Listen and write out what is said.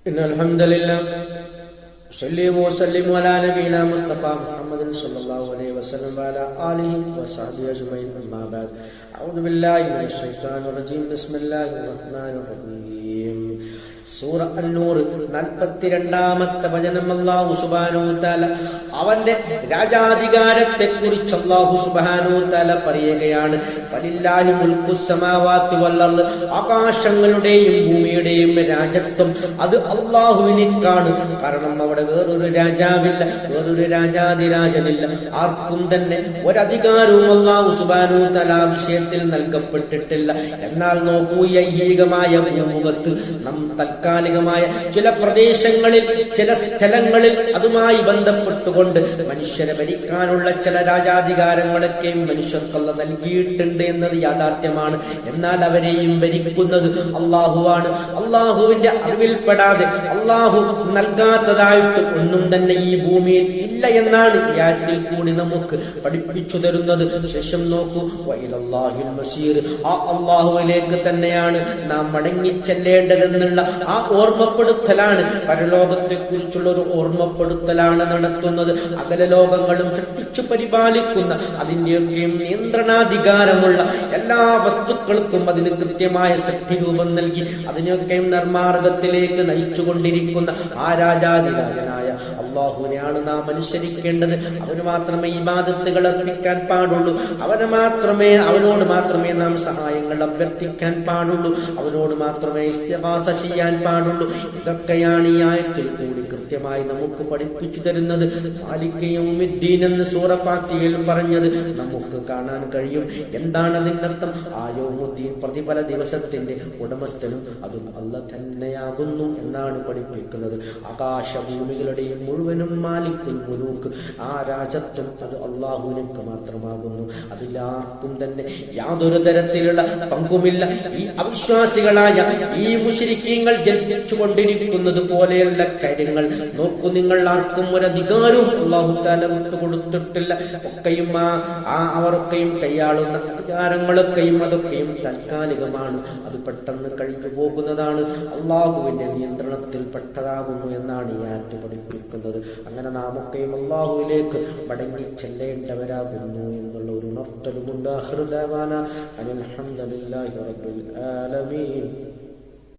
إن الحمد لله صلى وسلم على نبينا مصطفى محمد صلى الله عليه وسلم وعلى آله وصحبه أجمعين أما بعد أعوذ بالله من الشيطان الرجيم بسم الله الرحمن الرحيم സൂറ അൻ-നൂർ 42-ാമത്തെ വചനം അല്ലാഹു സുബ്ഹാനഹു വ തആല അവന്റെ രാജാധികാരത്തെ കുറിച്ച് അല്ലാഹു സുബ്ഹാനഹു വ തആല പറയുകയാണ്. വലില്ലാഹി മുൽക്കുസ് സമാവാതി വൽ അർദ്, ആകാശങ്ങളുടെയും ഭൂമിയുടെയും രാജത്വം അത് അല്ലാഹുവിനാണ്. കാരണം അവിടെ വേറൊരു രാജാവില്ല, വേറൊരു രാജാധിരാജനില്ല. ആർക്കും തന്നെ ഒരധികാരവും അല്ലാഹു സുബ്ഹാനഹു വ തആല വിഷയത്തിൽ നൽകപ്പെട്ടിട്ടില്ല. എന്നാൽ നോക്കൂ, ഐഹികമായ ഭൂമുഖത്ത് താൽക്കാലികമായ ചില പ്രദേശങ്ങളിൽ, ചില സ്ഥലങ്ങളിൽ അതുമായി ബന്ധപ്പെട്ടുകൊണ്ട് മനുഷ്യരെ ഭരിക്കാനുള്ള ചില രാജാധികാരങ്ങളൊക്കെയും മനുഷ്യർക്കല്ല നൽകിയിട്ടുണ്ട് എന്നത് യാഥാർത്ഥ്യമാണ്. എന്നാൽ അവരെയും ഭരിക്കുന്നത് അള്ളാഹുവാണ്. അള്ളാഹുവിന്റെ അറിവിൽപ്പെടാതെ അള്ളാഹു നൽകാത്തതായിട്ട് ഒന്നും തന്നെ ഈ ഭൂമിയിൽ ഇല്ല എന്നാണ് ഈ ആയത്തിൽ കൂടി നമുക്ക് പഠിപ്പിച്ചു തരുന്നത്. ശേഷം നോക്കൂ, വഇലല്ലാഹിൽ മസീർ, ആ അള്ളാഹുവിലേക്ക് തന്നെയാണ് നാം മടങ്ങിച്ചെല്ലേണ്ടതെന്നുള്ള ആ ഓർമ്മപ്പെടുത്തലാണ്, പരലോകത്തെ കുറിച്ചുള്ള ഒരു ഓർമ്മപ്പെടുത്തലാണ് നടത്തുന്നത്. അകല ലോകങ്ങളും സൃഷ്ടിച്ചു പരിപാലിക്കുന്ന, അതിന്റെയൊക്കെയും നിയന്ത്രണാധികാരമുള്ള എല്ലാ വസ്തുക്കൾക്കും അതിന് കൃത്യമായ ശക്തി രൂപം നൽകി അതിനെയൊക്കെയും നിർമാർഗത്തിലേക്ക് നയിച്ചുകൊണ്ടിരിക്കുന്ന ആ രാജാധിരാജനായ അള്ളാഹുവിനെയാണ് നാം അനുസരിക്കേണ്ടത്. അവന് മാത്രമേ ഇബാദത്തുകൾ അർപ്പിക്കാൻ പാടുള്ളൂ. അവനോട് മാത്രമേ നാം സഹായങ്ങൾ അഭ്യർത്ഥിക്കാൻ പാടുള്ളൂ. അവനോട് മാത്രമേ ഇസ്തിഗാസ ചെയ്യാൻ പാടുള്ളൂ. ഇതൊക്കെയാണ് ഈ ആയത്തിൽ കൂടി കൃത്യമായി നമുക്ക് പഠിപ്പിച്ചു തരുന്നത്. മാലിക് യൗമിദ്ദീൻ എന്ന് സൂറ ഫാത്തിഹയിൽ പറഞ്ഞത് നമുക്ക് കാണാൻ കഴിയും. എന്താണ് അതിന്റെ അർത്ഥം? ആ യൗമുദ്ദീൻ, പ്രതിഫല ദിവസത്തിന്റെ ഉടമസ്ഥനും അതും അല്ലാഹ് തന്നെയാകുന്നു എന്നാണ് പഠിപ്പിക്കുന്നത്. ആകാശഭൂമികളുടെയും മുഴുവനും മാലിക്കുൽ മുലൂക്ക്, ആ രാജത്വം അത് അള്ളാഹുവിനക്ക് മാത്രമാകുന്നു. അതിലാർക്കും തന്നെ യാതൊരു തരത്തിലുള്ള പങ്കുമില്ല. ഈ അവിശ്വാസികളായ ഈ മുശ്രിക്കീങ്ങൾ ജനിച്ചുകൊണ്ടിരിക്കുന്നത് പോലെയുള്ള കാര്യങ്ങൾ നോക്കൂ. നിങ്ങൾ ആർക്കും ഒരധികാരവും അല്ലാഹു തആല കൊടുത്തിട്ടില്ല. ഒക്കെയും അവരൊക്കെയും കൈയാളുന്ന അധികാരങ്ങളൊക്കെയും അതൊക്കെയും താൽക്കാലികമാണ്. അത് പെട്ടെന്ന് കഴിഞ്ഞു പോകുന്നതാണ്. അള്ളാഹുവിന്റെ നിയന്ത്രണത്തിൽ പെട്ടതാകുന്നു എന്നാണ് ഈ ആയത്ത് പഠിപ്പിക്കുന്നത്. അങ്ങനെ നാമൊക്കെയും അള്ളാഹുവിലേക്ക് മടങ്ങി ചെല്ലേണ്ടവരാകുന്നു എന്നുള്ള ഒരു ഉണർത്തലുമുണ്ട്. ആഖിറു ദഅവാനാ അൽഹംദുലില്ലാഹി റബ്ബിൽ ആലമീൻ.